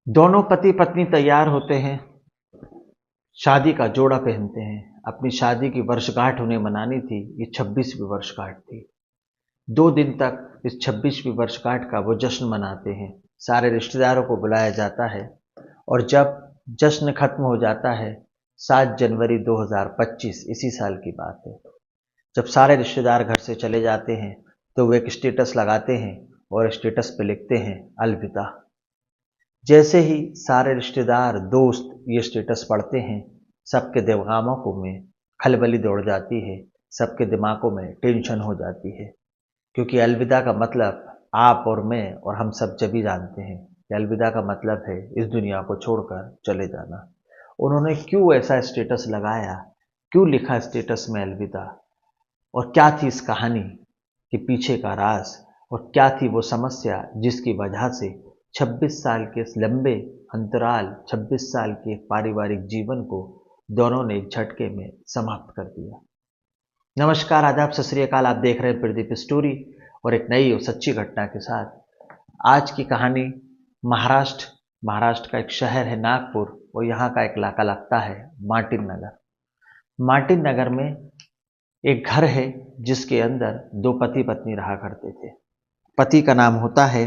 दोनों पति पत्नी तैयार होते हैं, शादी का जोड़ा पहनते हैं। अपनी शादी की वर्षगांठ उन्हें मनानी थी। ये 26वीं वर्षगांठ थी। 2 दिन तक इस 26वीं वर्षगांठ का वो जश्न मनाते हैं। सारे रिश्तेदारों को बुलाया जाता है और जब जश्न खत्म हो जाता है, 7 जनवरी 2025 इसी साल की बात है, जब सारे रिश्तेदार घर से चले जाते हैं तो वो एक स्टेटस लगाते हैं और स्टेटस पे लिखते हैं अलविदा। जैसे ही सारे रिश्तेदार दोस्त ये स्टेटस पढ़ते हैं, सबके दिमागों में खलबली दौड़ जाती है, सबके दिमागों में टेंशन हो जाती है, क्योंकि अलविदा का मतलब आप और मैं और हम सब सभी जानते हैं कि अलविदा का मतलब है इस दुनिया को छोड़कर चले जाना। उन्होंने क्यों ऐसा स्टेटस लगाया, क्यों लिखा स्टेटस में अलविदा, और क्या थी इस कहानी के पीछे का राज, और क्या थी वो समस्या जिसकी वजह से 26 साल के इस लंबे अंतराल, 26 साल के पारिवारिक जीवन को दोनों ने एक झटके में समाप्त कर दिया। नमस्कार, आदाब, सत श्री अकाल। आप देख रहे हैं प्रदीप स्टोरी और एक नई और सच्ची घटना के साथ। आज की कहानी महाराष्ट्र का एक शहर है नागपुर, और यहाँ का एक इलाका लगता है मार्टिन नगर। मार्टिन नगर में एक घर है जिसके अंदर 2 पति पत्नी रहा करते थे। पति का नाम होता है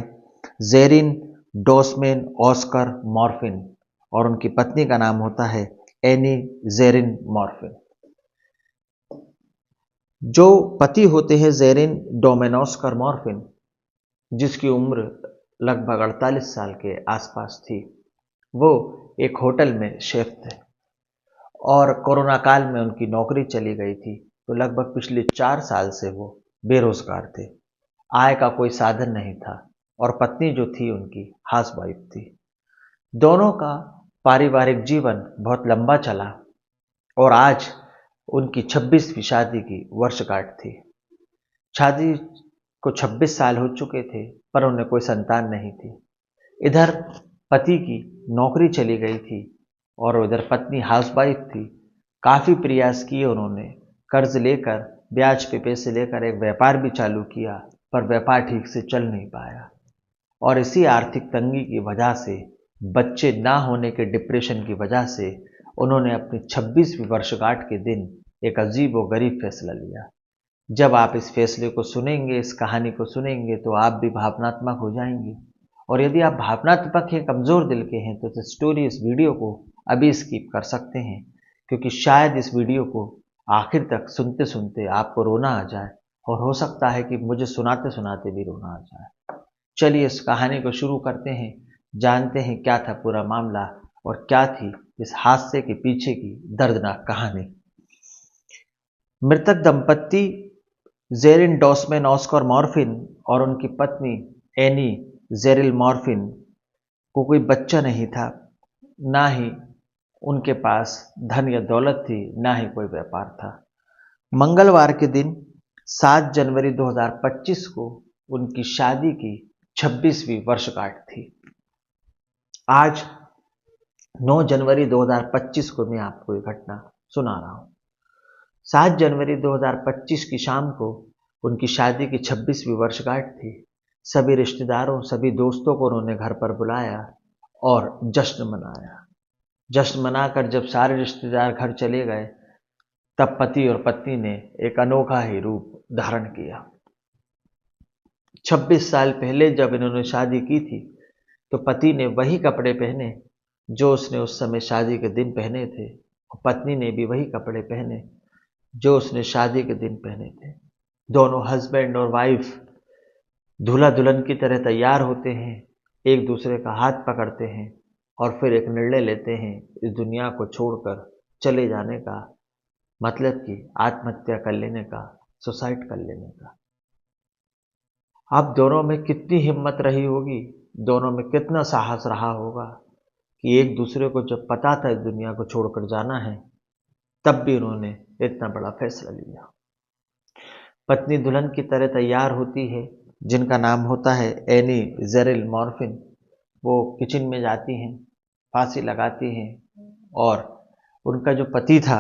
जेरिन डोसमेन ऑस्कर मॉर्फिन और उनकी पत्नी का नाम होता है एनी जेरिन मॉर्फिन। जो पति होते हैं जेरिन डोमेनॉस्कर मॉर्फिन, जिसकी उम्र लगभग 48 साल के आसपास थी, वो एक होटल में शेफ थे और कोरोना काल में उनकी नौकरी चली गई थी, तो लगभग पिछले 4 साल से वो बेरोजगार थे। आय का कोई साधन नहीं था और पत्नी जो थी उनकी हाउसवाइफ थी। दोनों का पारिवारिक जीवन बहुत लंबा चला और आज उनकी 26वीं शादी की वर्षगांठ थी। शादी को 26 साल हो चुके थे पर उन्हें कोई संतान नहीं थी। इधर पति की नौकरी चली गई थी और उधर पत्नी हाउसवाइफ थी। काफ़ी प्रयास किए उन्होंने, कर्ज लेकर, ब्याज पे पैसे लेकर एक व्यापार भी चालू किया, पर व्यापार ठीक से चल नहीं पाया और इसी आर्थिक तंगी की वजह से, बच्चे ना होने के डिप्रेशन की वजह से, उन्होंने अपनी 26वीं वर्षगांठ के दिन एक अजीब व गरीब फैसला लिया। जब आप इस फैसले को सुनेंगे, इस कहानी को सुनेंगे, तो आप भी भावनात्मक हो जाएंगे। और यदि आप भावनात्मक हैं, कमज़ोर दिल के हैं, तो स्टोरी इस वीडियो को अभी स्किप कर सकते हैं, क्योंकि शायद इस वीडियो को आखिर तक सुनते सुनते आपको रोना आ जाए और हो सकता है कि मुझे सुनाते सुनाते भी रोना आ जाए। चलिए इस कहानी को शुरू करते हैं, जानते हैं क्या था पूरा मामला और क्या थी इस हादसे के पीछे की दर्दनाक कहानी। मृतक दंपत्ति जेरिन डॉसमैन ऑस्कर मॉर्फिन और उनकी पत्नी एनी जेरिल मॉर्फिन को कोई बच्चा नहीं था, ना ही उनके पास धन या दौलत थी, ना ही कोई व्यापार था। मंगलवार के दिन 7 जनवरी 2025 को उनकी शादी की 26वीं वर्षगांठ थी। आज 9 जनवरी 2025 को मैं आपको ये घटना सुना रहा हूँ। 7 जनवरी 2025 की शाम को उनकी शादी की 26वीं वर्षगांठ थी। सभी रिश्तेदारों, सभी दोस्तों को उन्होंने घर पर बुलाया और जश्न मनाया। जश्न मनाकर जब सारे रिश्तेदार घर चले गए, तब पति और पत्नी ने एक अनोखा ही रूप धारण किया। 26 साल पहले जब इन्होंने शादी की थी, तो पति ने वही कपड़े पहने जो उसने उस समय शादी के दिन पहने थे, और पत्नी ने भी वही कपड़े पहने जो उसने शादी के दिन पहने थे। दोनों हस्बैंड और वाइफ दूल्हा दुल्हन की तरह तैयार होते हैं, एक दूसरे का हाथ पकड़ते हैं और फिर एक निर्णय लेते हैं इस दुनिया को छोड़कर चले जाने का, मतलब कि आत्महत्या कर लेने का, सुसाइड कर लेने का। अब दोनों में कितनी हिम्मत रही होगी, दोनों में कितना साहस रहा होगा कि एक दूसरे को जब पता था इस दुनिया को छोड़कर जाना है, तब भी उन्होंने इतना बड़ा फैसला लिया। पत्नी दुल्हन की तरह तैयार होती है, जिनका नाम होता है एनी जेरिल मॉर्फिन। वो किचन में जाती हैं, फांसी लगाती हैं और उनका जो पति था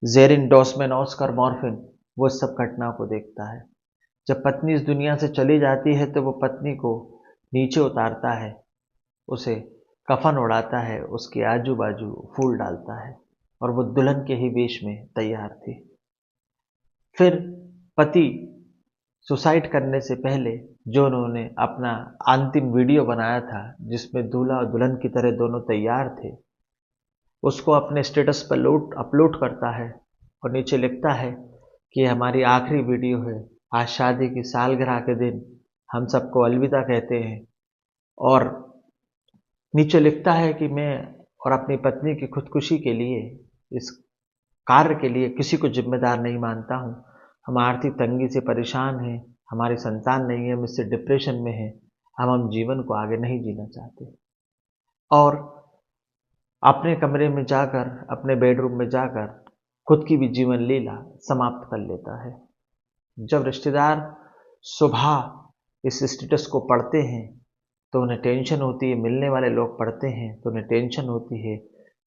जेरिन डॉसमैन ऑस्कर मॉर्फिन, वो इस सब घटना को देखता है। जब पत्नी इस दुनिया से चली जाती है तो वो पत्नी को नीचे उतारता है, उसे कफन उड़ाता है, उसके आजू बाजू फूल डालता है और वो दुल्हन के ही वेश में तैयार थी। फिर पति सुसाइड करने से पहले जो उन्होंने अपना अंतिम वीडियो बनाया था जिसमें दूल्हा और दुल्हन की तरह दोनों तैयार थे, उसको अपने स्टेटस पर अपलोड करता है और नीचे लिखता है कि ये हमारी आखिरी वीडियो है, आज शादी की सालगिरह के दिन हम सबको अलविदा कहते हैं। और नीचे लिखता है कि मैं और अपनी पत्नी की खुदकुशी के लिए, इस कार्य के लिए किसी को जिम्मेदार नहीं मानता हूँ। हम आर्थिक तंगी से परेशान हैं, हमारी संतान नहीं है, हम इससे डिप्रेशन में हैं, हम जीवन को आगे नहीं जीना चाहते। और अपने कमरे में जाकर, अपने बेडरूम में जाकर खुद की भी जीवन लीला समाप्त कर लेता है। जब रिश्तेदार सुबह इस स्टेटस को पढ़ते हैं तो उन्हें टेंशन होती है, मिलने वाले लोग पढ़ते हैं तो उन्हें टेंशन होती है।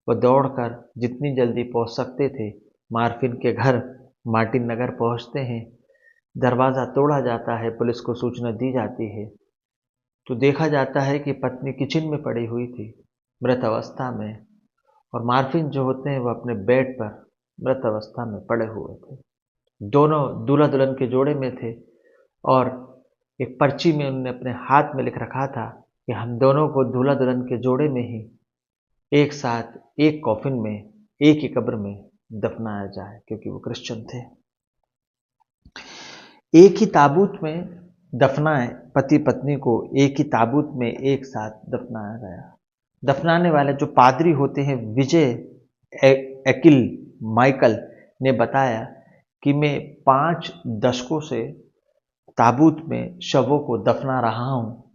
वह दौड़कर जितनी जल्दी पहुंच सकते थे मार्फिन के घर मार्टिन नगर पहुंचते हैं। दरवाज़ा तोड़ा जाता है, पुलिस को सूचना दी जाती है तो देखा जाता है कि पत्नी किचन में पड़ी हुई थी मृत अवस्था में, और मार्फिन जो होते हैं वह अपने बेड पर मृत अवस्था में पड़े हुए थे। दोनों दूल्हा दुल्हन के जोड़े में थे और एक पर्ची में उन्होंने अपने हाथ में लिख रखा था कि हम दोनों को दूल्हा दुल्हन के जोड़े में ही एक साथ एक कॉफिन में एक ही कब्र में दफनाया जाए, क्योंकि वो क्रिश्चियन थे। एक ही ताबूत में दफनाए पति पत्नी को, एक ही ताबूत में एक साथ दफनाया गया। दफनाने वाले जो पादरी होते हैं विजय एकिल माइकल ने बताया कि मैं 5 दशकों से ताबूत में शवों को दफना रहा हूँ,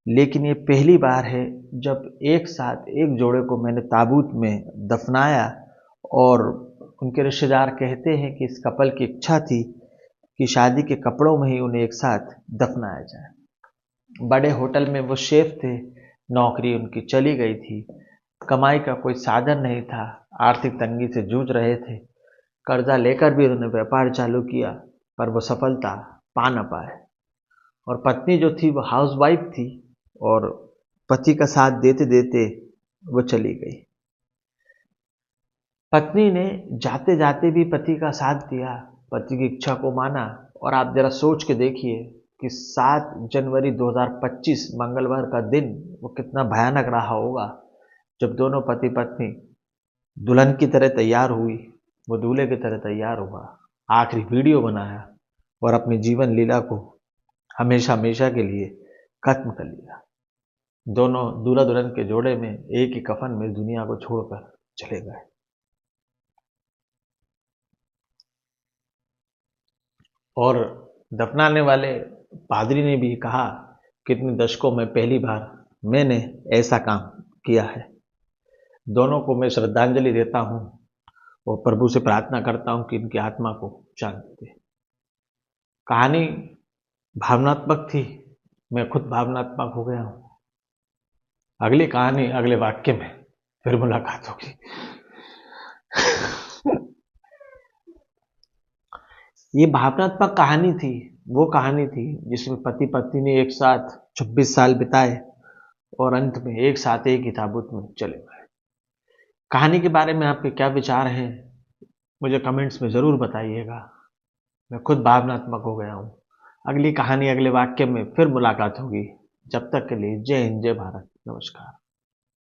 लेकिन ये पहली बार है जब एक साथ एक जोड़े को मैंने ताबूत में दफनाया। और उनके रिश्तेदार कहते हैं कि इस कपल की इच्छा थी कि शादी के कपड़ों में ही उन्हें एक साथ दफनाया जाए। बड़े होटल में वो शेफ थे, नौकरी उनकी चली गई थी, कमाई का कोई साधन नहीं था, आर्थिक तंगी से जूझ रहे थे। कर्जा लेकर भी उन्होंने व्यापार चालू किया पर वो सफलता पा न पाए। और पत्नी जो थी वो हाउसवाइफ थी और पति का साथ देते देते वो चली गई। पत्नी ने जाते जाते भी पति का साथ दिया, पति की इच्छा को माना। और आप जरा सोच के देखिए कि 7 जनवरी 2025 मंगलवार का दिन वो कितना भयानक रहा होगा जब दोनों पति पत्नी दुल्हन की तरह तैयार हुई, वो दूल्हे की तरह तैयार हुआ, आखिरी वीडियो बनाया और अपनी जीवन लीला को हमेशा हमेशा के लिए खत्म कर लिया। दोनों दूल्हा दुल्हन के जोड़े में एक ही कफन में दुनिया को छोड़कर चले गए। और दफनाने वाले पादरी ने भी कहा कितने दशकों में पहली बार मैंने ऐसा काम किया है। दोनों को मैं श्रद्धांजलि देता हूँ और प्रभु से प्रार्थना करता हूँ कि इनकी आत्मा को शांति दे। कहानी भावनात्मक थी, मैं खुद भावनात्मक हो गया हूँ। अगली कहानी अगले वाक्य में फिर मुलाकात होगी। ये भावनात्मक कहानी थी, वो कहानी थी जिसमें पति पत्नी ने एक साथ 26 साल बिताए और अंत में एक साथ एक ही ताबूत में चले गए। कहानी के बारे में आपके क्या विचार हैं मुझे कमेंट्स में ज़रूर बताइएगा। मैं खुद भावनात्मक हो गया हूँ। अगली कहानी अगले वाक्य में फिर मुलाकात होगी। जब तक के लिए जय हिंद, जय भारत, नमस्कार।